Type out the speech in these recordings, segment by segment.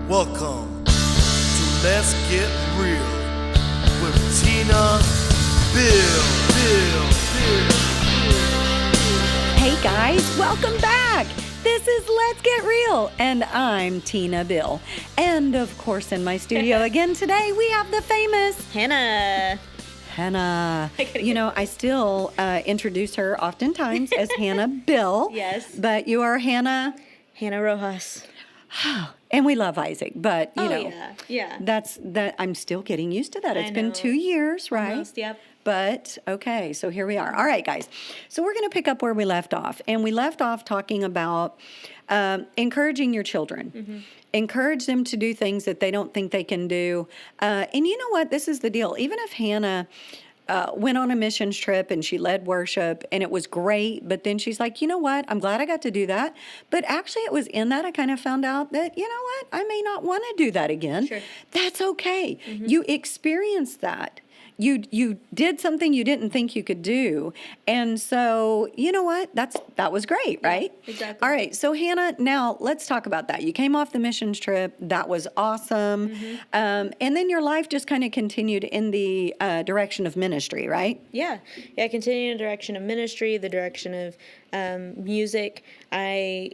Welcome to Let's Get Real with Tina, Bill. Hey guys, welcome back. This is Let's Get Real, and I'm Tina Bill. And of course, in my studio again today, we have the famous Hannah. You know, I still introduce her oftentimes as Hannah Bill. Yes. But you are Hannah. Hannah Rojas. And we love Isaac, but you know, yeah. that's I'm still getting used to that. It's been know. 2 years, right? Almost, yep. But okay, so here we are. All right, guys. So we're going to pick up where we left off, and we left off talking about encouraging your children. Mm-hmm. Encourage them to do things that they don't think they can do. And you know what? This is the deal. Even if Hannah went on a missions trip and she led worship and it was great, but then she's like, you know what? I'm glad I got to do that. But actually, it was in that I kind of found out that, you know what? I may not want to do that again. Sure. That's okay. Mm-hmm. You experienced that. You did something you didn't think you could do. And so, you know what? That was great, right? Exactly. All right. So, Hannah, now let's talk about that. You came off the missions trip. That was awesome. Mm-hmm. And then your life just kind of continued in the direction of ministry, right? Yeah. Continue in the direction of ministry, the direction of music. I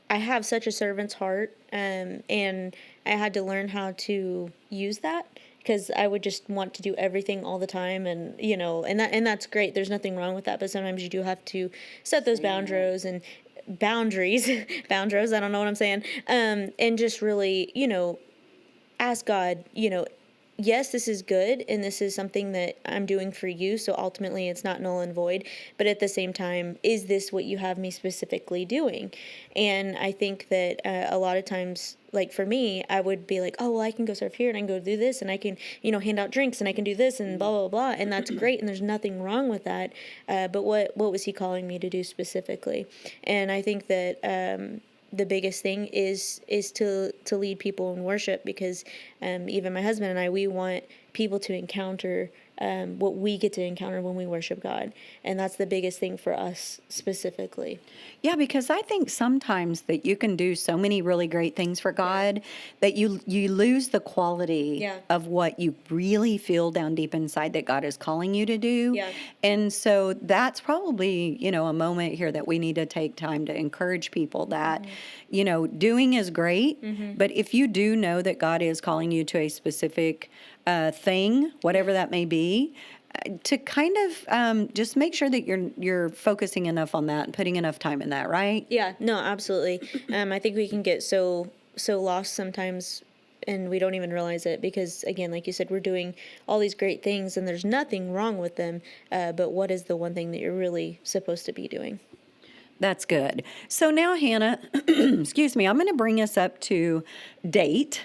have such a servant's heart, and I had to learn how to use that. Because I would just want to do everything all the time, and you know, and that's great. There's nothing wrong with that, but sometimes you do have to set those boundaries. Boundaries. I don't know what I'm saying. And just really, you know, ask God, you know, yes, this is good, and this is something that I'm doing for you, so ultimately it's not null and void, but at the same time, is this what you have me specifically doing? And I think that a lot of times, like for me, I would be like, oh, well, I can go serve here, and I can go do this, and I can, you know, hand out drinks, and I can do this, and blah, blah, blah, and that's great, and there's nothing wrong with that, but what was he calling me to do specifically? And I think that the biggest thing is to lead people in worship, because even my husband and I, we want people to encounter what we get to encounter when we worship God. And that's the biggest thing for us specifically. Yeah, because I think sometimes that you can do so many really great things for God that you lose the quality of what you really feel down deep inside that God is calling you to do. Yeah. And so that's probably, you know, a moment here that we need to take time to encourage people that, you know, doing is great, but if you do know that God is calling you to a specific thing, whatever that may be, to kind of just make sure that you're focusing enough on that and putting enough time in that, right? Yeah, no, absolutely. I think we can get so lost sometimes, and we don't even realize it, because again, like you said, we're doing all these great things and there's nothing wrong with them, but what is the one thing that you're really supposed to be doing? That's good. So now, Hannah, excuse me, I'm going to bring us up to date,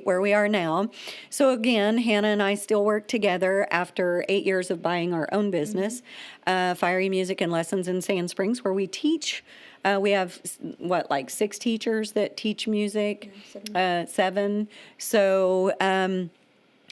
where we are now. So again, Hannah and I still work together after 8 years of buying our own business, Fiery Music and Lessons in Sand Springs, where we teach. We have, like 6 teachers that teach music, 7. So,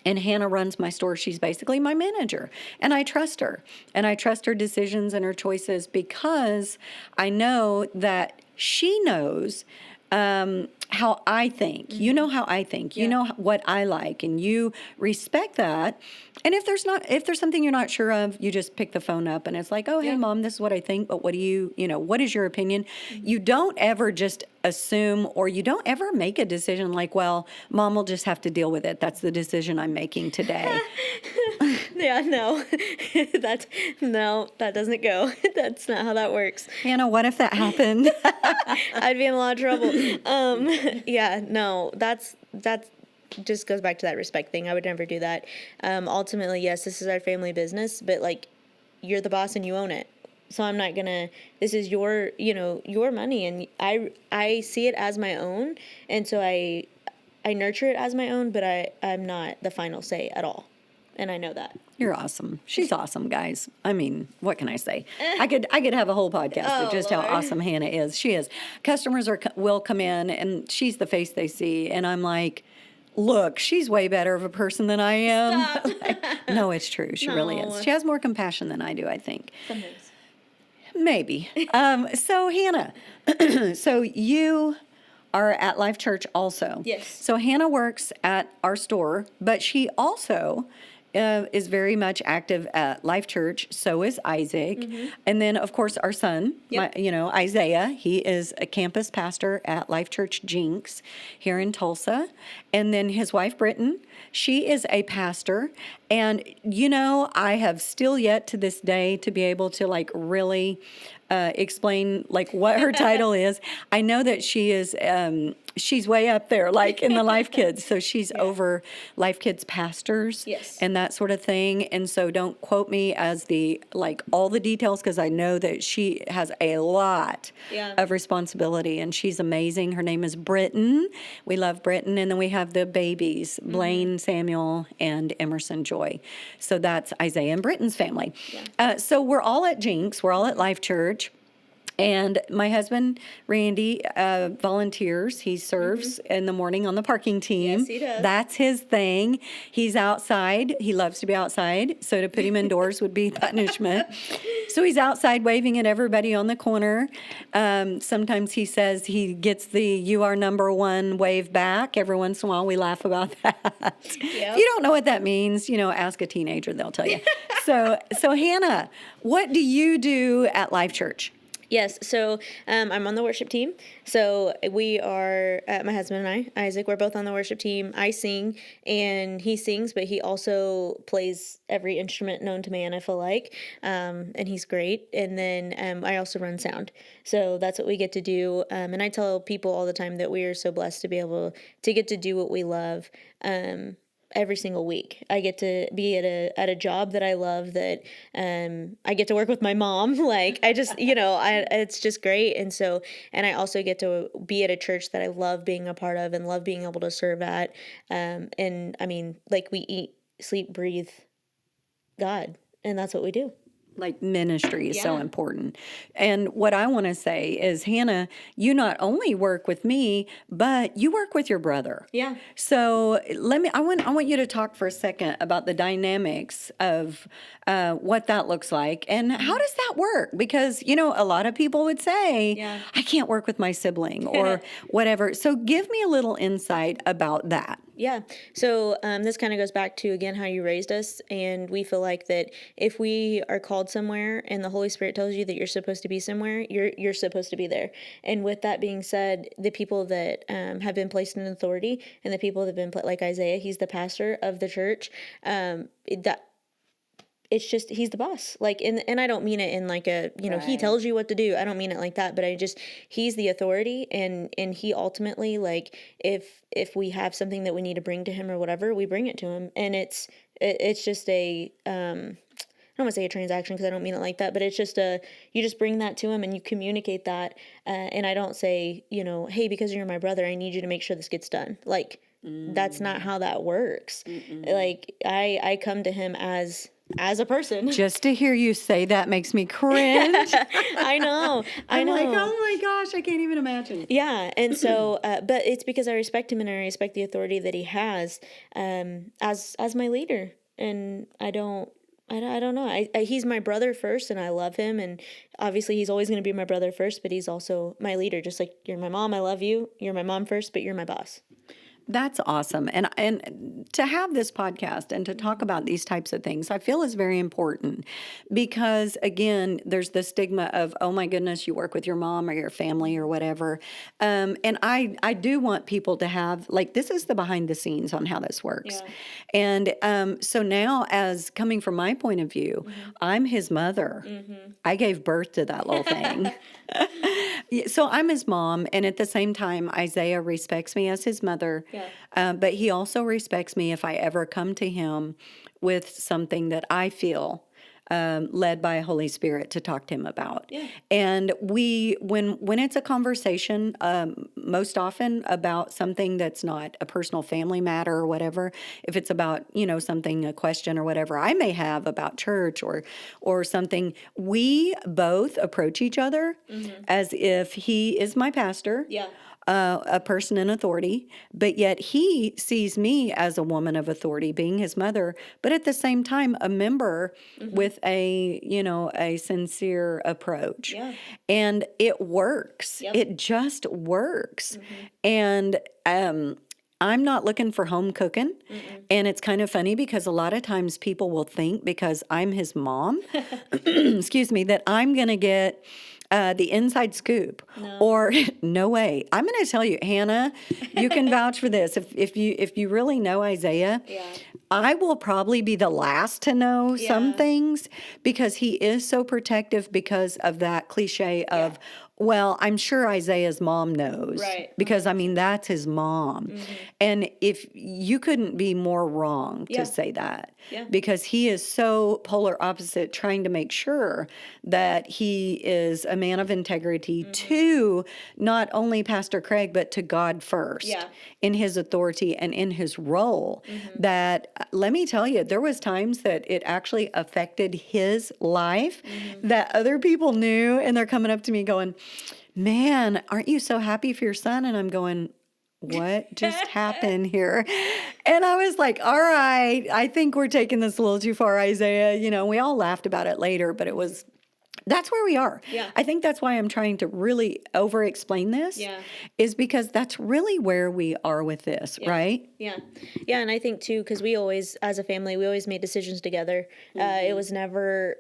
and Hannah runs my store. She's basically my manager. And I trust her. And I trust her decisions and her choices because I know that she knows how I think. You know how I think. You know what I like. And you respect that. And if there's something you're not sure of, you just pick the phone up and it's like, oh, hey, Mom, this is what I think. But what do you know, what is your opinion? You don't ever just assume, or you don't ever make a decision like, well, Mom will just have to deal with it. That's the decision I'm making today. No, that doesn't go. That's not how that works. Hannah, what if that happened? I'd be in a lot of trouble. That's just goes back to that respect thing. I would never do that. Ultimately, yes, this is our family business, but like, you're the boss and you own it. So I'm not gonna, this is your money, and I see it as my own. And so I nurture it as my own, but I'm not the final say at all. And I know that. You're awesome. She's awesome, guys. I mean, what can I say? I could have a whole podcast of just Lord. how awesome Hannah is. She is. Customers will come in, and she's the face they see, and I'm like, look, she's way better of a person than I am. No, it's true. She really is. She has more compassion than I do, I think. Sometimes. Maybe. So, Hannah, so you are at Life Church also. Yes. So Hannah works at our store, but she also is very much active at Life Church. So is Isaac. And then, of course, our son, Isaiah, he is a campus pastor at Life Church Jinx here in Tulsa. And then his wife, Britton, she is a pastor. And, I have still yet to this day to be able to really explain what her title is. I know that she is she's way up there in the Life Kids, so she's over Life Kids pastors. Yes. And that sort of thing. And so don't quote me as all the details, because I know that she has a lot of responsibility, and she's amazing. Her name is Britton. We love Britton. And then we have the babies, Blaine, Samuel, and Emerson Joy. So that's Isaiah and Britton's family. So we're all at Jinx. We're all at Life Church. And my husband, Randy, volunteers. He serves in the morning on the parking team. Yes, he does. That's his thing. He's outside. He loves to be outside. So to put him indoors would be punishment. So he's outside waving at everybody on the corner. Sometimes he says he gets the "you are number one" wave back. Every once in a while we laugh about that. If you don't know what that means, ask a teenager, they'll tell you. So Hannah, what do you do at Life Church? Yes, so I'm on the worship team. So we are, my husband and I, Isaac, we're both on the worship team. I sing and he sings, but he also plays every instrument known to man, I feel like, and he's great. And then I also run sound. So that's what we get to do. And I tell people all the time that we are so blessed to be able to get to do what we love. Every single week, I get to be at a job that I love. That I get to work with my mom. I just, it's just great. And I also get to be at a church that I love being a part of and love being able to serve at. And I mean, we eat, sleep, breathe God, and that's what we do. Ministry is so important. And what I want to say is, Hannah, you not only work with me, but you work with your brother. Yeah. So I want you to talk for a second about the dynamics of what that looks like and how does that work? Because, a lot of people would say, I can't work with my sibling or whatever. So give me a little insight about that. Yeah. So this kind of goes back to, again, how you raised us. And we feel like that if we are called somewhere and the Holy Spirit tells you that you're supposed to be somewhere, you're supposed to be there. And with that being said, the people that have been placed in authority and the people that have been, like Isaiah, he's the pastor of the church, it's just, he's the boss. And I don't mean it in he tells you what to do. I don't mean it like that, but he's the authority, and he ultimately, if we have something that we need to bring to him or whatever, we bring it to him. And it's just I don't want to say a transaction because I don't mean it like that, but it's just you just bring that to him and you communicate that. And I don't say, hey, because you're my brother, I need you to make sure this gets done. That's not how that works. I come to him as a person. Just to hear you say that makes me cringe. I know. I'm like, oh my gosh, I can't even imagine. Yeah. And so, but it's because I respect him and I respect the authority that he has as my leader. And I don't know. He's my brother first and I love him. And obviously he's always going to be my brother first, but he's also my leader. Just like you're my mom, I love you. You're my mom first, but you're my boss. That's awesome. And to have this podcast and to talk about these types of things, I feel is very important because, again, there's the stigma of, oh my goodness, you work with your mom or your family or whatever. And I do want people to have, this is the behind the scenes on how this works. Yeah. And so now, as coming from my point of view, I'm his mother. I gave birth to that little thing. So I'm his mom, and at the same time, Isaiah respects me as his mother. Yeah. But he also respects me if I ever come to him with something that I feel led by Holy Spirit to talk to him about. Yeah. And when it's a conversation, most often about something that's not a personal family matter or whatever, if it's about, something, a question or whatever I may have about church or something, we both approach each other as if he is my pastor. Yeah. a person in authority, but yet he sees me as a woman of authority, being his mother, but at the same time, a member with a sincere approach. Yeah. And it works. Yep. It just works. And I'm not looking for home cooking. And it's kind of funny because a lot of times people will think because I'm his mom, excuse me, that I'm going to get the inside scoop. Or no way. I'm going to tell you, Hannah, you can vouch for this. If you really know Isaiah, I will probably be the last to know some things because he is so protective because of that cliche of, well, I'm sure Isaiah's mom knows. Right. Because, I mean, that's his mom. And if you couldn't be more wrong to say that. Yeah. Because he is so polar opposite, trying to make sure that he is a man of integrity to not only Pastor Craig, but to God first in his authority and in his role. That, let me tell you, there was times that it actually affected his life that other people knew, and they're coming up to me going, man, aren't you so happy for your son? And I'm going, what just happened here? And I was like, all right, I think we're taking this a little too far, Isaiah. You know, we all laughed about it later, but that's where we are. Yeah. I think that's why I'm trying to really over-explain this. Yeah. Is because that's really where we are with this, right? Yeah. Yeah. And I think too, because we always, as a family, we always made decisions together. It was never,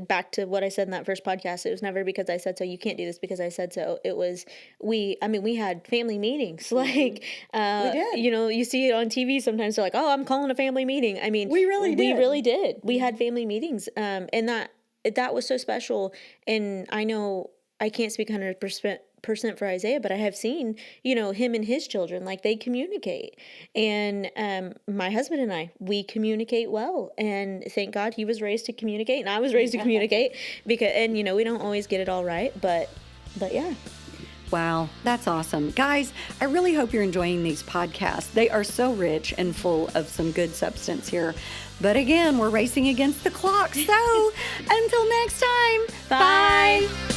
back to what I said in that first podcast, it was never because I said so, you can't do this because I said so. It was, we had family meetings. Like, We did. you know, you see it on TV sometimes, they're like, oh, I'm calling a family meeting. I mean, We really We did. really did. We had family meetings. And that was so special. And I know I can't speak 100% for Isaiah, but I have seen, you know, him and his children, like they communicate. And my husband and I, we communicate well. And thank God he was raised to communicate and I was raised to communicate and, you know, we don't always get it all right, but yeah. Wow, that's awesome. Guys, I really hope you're enjoying these podcasts. They are so rich and full of some good substance here. But again, we're racing against the clock. So until next time, bye.